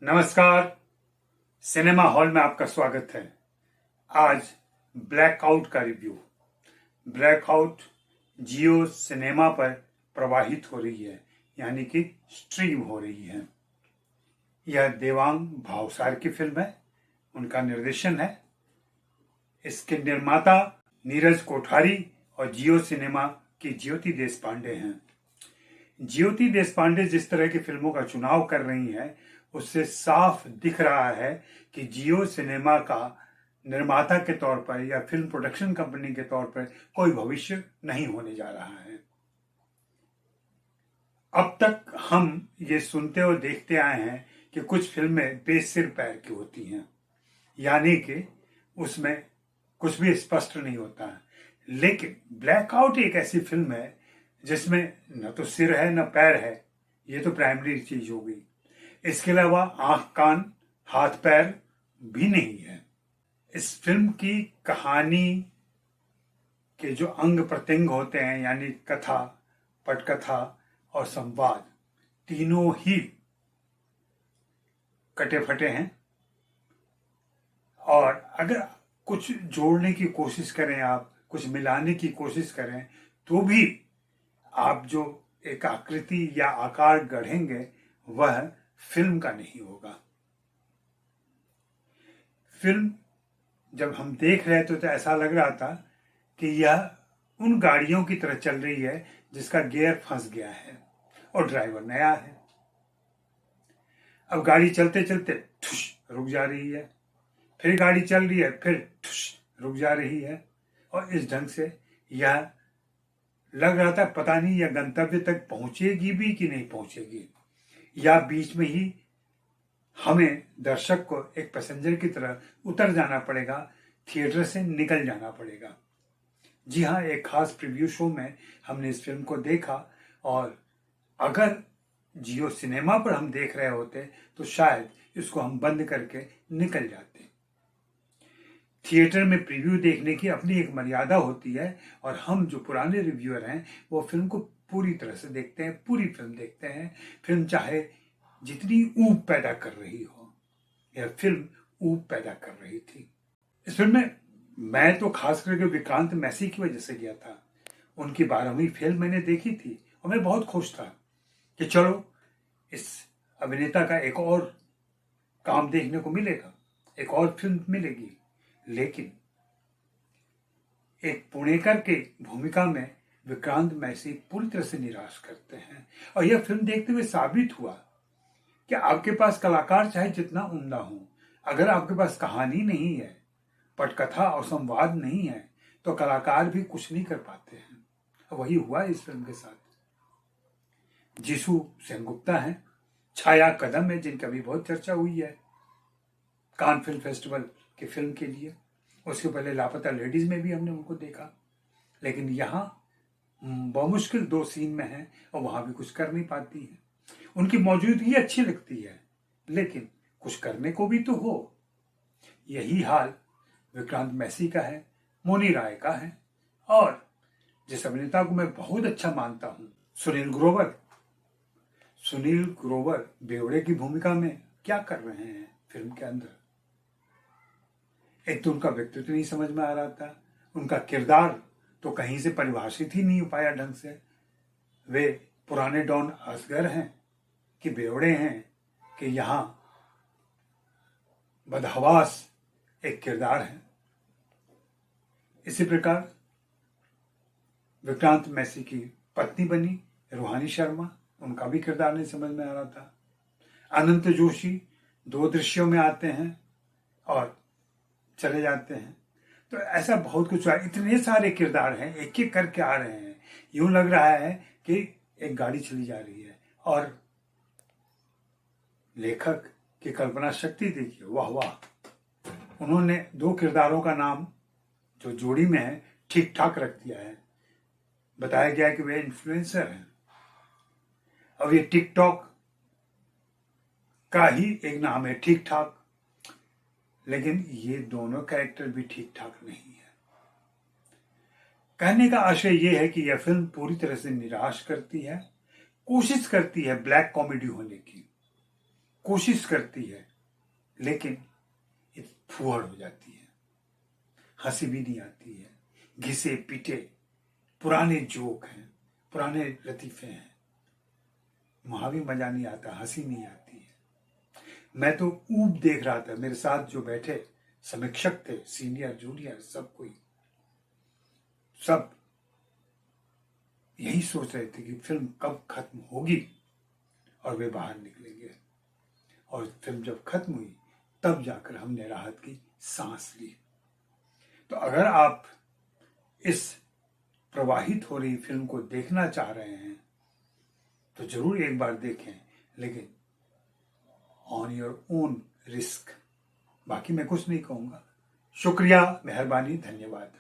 नमस्कार। Cinema hall में आपका स्वागत है। आज ब्लैकआउट का रिव्यू। ब्लैकआउट जियो सिनेमा पर प्रवाहित हो रही है, यानी कि स्ट्रीम हो रही है। यह देवांग भावसार की फिल्म है, उनका निर्देशन है। इसके निर्माता नीरज कोठारी और जियो सिनेमा की ज्योति देशपांडे हैं। ज्योति देशपांडे जिस तरह की फिल्मों का चुनाव कर रही हैं, उससे साफ दिख रहा है कि जियो सिनेमा का निर्माता के तौर पर या फिल्म प्रोडक्शन कंपनी के तौर पर कोई भविष्य नहीं होने जा रहा है। अब तक हम ये सुनते और देखते आए हैं कि कुछ फिल्में बेसिर पैर की होती हैं, यानी कि उसमें कुछ भी स्पष्ट नहीं होता है। लेकिन ब्लैकआउट एक ऐसी फिल्म है जिसमें न तो सिर है न पैर है, ये तो प्राइमरी चीज हो गई। इसके अलावा आंख कान हाथ पैर भी नहीं है। इस फिल्म की कहानी के जो अंग प्रत्यंग होते हैं, यानी कथा, पटकथा और संवाद, तीनों ही कटे फटे हैं। और अगर कुछ जोड़ने की कोशिश करें, आप कुछ मिलाने की कोशिश करें, तो भी आप जो एक आकृति या आकार गढ़ेंगे वह फिल्म का नहीं होगा। फिल्म जब हम देख रहे थे तो ऐसा लग रहा था कि यह उन गाड़ियों की तरह चल रही है जिसका गियर फंस गया है और ड्राइवर नया है। अब गाड़ी चलते चलते ठुश रुक जा रही है, फिर गाड़ी चल रही है, फिर ठुश रुक जा रही है। और इस ढंग से यह लग रहा था पता नहीं यह गंतव्य तक पहुंचेगी भी कि नहीं पहुंचेगी, या बीच में ही हमें दर्शक को एक पैसेंजर की तरह उतर जाना पड़ेगा, थिएटर से निकल जाना पड़ेगा। जी हाँ, एक खास प्रीव्यू शो में हमने इस फिल्म को देखा, और अगर जियो सिनेमा पर हम देख रहे होते तो शायद इसको हम बंद करके निकल जाते। थिएटर में प्रीव्यू देखने की अपनी एक मर्यादा होती है, और हम जो पुराने रिव्यूअर हैं वो फिल्म को पूरी तरह से देखते हैं, पूरी फिल्म देखते हैं। फिल्म चाहे जितनी ऊब पैदा कर रही हो, यह फिल्म ऊब पैदा कर रही थी। इस फिल्म में मैं तो खास करके विक्रांत मैसी की वजह से गया था। उनकी 12वीं फिल्म मैंने देखी थी और मैं बहुत खुश था कि चलो इस अभिनेता का एक और काम देखने को मिलेगा, एक और फिल्म मिलेगी। लेकिन एक पुणेकर के भूमिका में विक्रांत मैसी पूरी तरह से निराश करते हैं। और यह फिल्म देखते हुए साबित हुआ कि आपके पास कलाकार चाहे जितना उम्दा हो, अगर आपके पास कहानी नहीं है, पटकथा और संवाद नहीं है, तो कलाकार भी कुछ नहीं कर पाते हैं। वही हुआ इस फिल्म के साथ। जिसू सेनगुप्ता है, छाया कदम है, जिनका भी बहुत चर्चा हुई है कान फिल्म फेस्टिवल की फिल्म के लिए। उसके पहले लापता लेडीज में भी हमने उनको देखा, लेकिन यहाँ बमुश्किल 2 सीन में है और वहां भी कुछ कर नहीं पाती है। उनकी मौजूदगी अच्छी लगती है, लेकिन कुछ करने को भी तो हो। यही हाल विक्रांत मैसी का है, मोनी राय का है, और जिस अभिनेता को मैं बहुत अच्छा मानता हूं, सुनील ग्रोवर बेवड़े की भूमिका में क्या कर रहे हैं फिल्म के अंदर। एक तो उनका व्यक्तित्व नहीं समझ में आ रहा था, उनका किरदार तो कहीं से परिभाषित ही नहीं हो पाया ढंग से। वे पुराने डॉन असगर हैं कि बेवड़े हैं, कि यहां बदहवास एक किरदार है। इसी प्रकार विक्रांत मैसी की पत्नी बनी रूहानी शर्मा, उनका भी किरदार नहीं समझ में आ रहा था। अनंत जोशी 2 दृश्यों में आते हैं और चले जाते हैं। तो ऐसा बहुत कुछ है, इतने सारे किरदार हैं, एक एक करके आ रहे हैं। यूं लग रहा है कि एक गाड़ी चली जा रही है। और लेखक की कल्पना शक्ति देखिए, वाह वाह। उन्होंने 2 किरदारों का नाम जो जोड़ी में है ठीक ठाक रख दिया है। बताया गया कि वे इन्फ्लुएंसर हैं। अब ये टिकटॉक का ही एक नाम है ठीक ठाक, लेकिन ये दोनों कैरेक्टर भी ठीक ठाक नहीं है। कहने का आशय यह है कि यह फिल्म पूरी तरह से निराश करती है, कोशिश करती है ब्लैक कॉमेडी होने की, कोशिश करती है, लेकिन ये फुहड़ हो जाती है, हंसी भी नहीं आती है, घिसे पीटे पुराने जोक हैं, पुराने लतीफे हैं, वहां भी मजा नहीं आता, हंसी नहीं आती है। मैं तो ऊब देख रहा था, मेरे साथ जो बैठे समीक्षक थे, सीनियर जूनियर सब कोई, सब यही सोच रहे थे कि फिल्म कब खत्म होगी और वे बाहर निकलेंगे। और फिल्म जब खत्म हुई तब जाकर हमने राहत की सांस ली। तो अगर आप इस प्रवाहित हो रही फिल्म को देखना चाह रहे हैं तो जरूर एक बार देखें, लेकिन ऑन योर ओन रिस्क। बाकी मैं कुछ नहीं कहूंगा। शुक्रिया, मेहरबानी, धन्यवाद।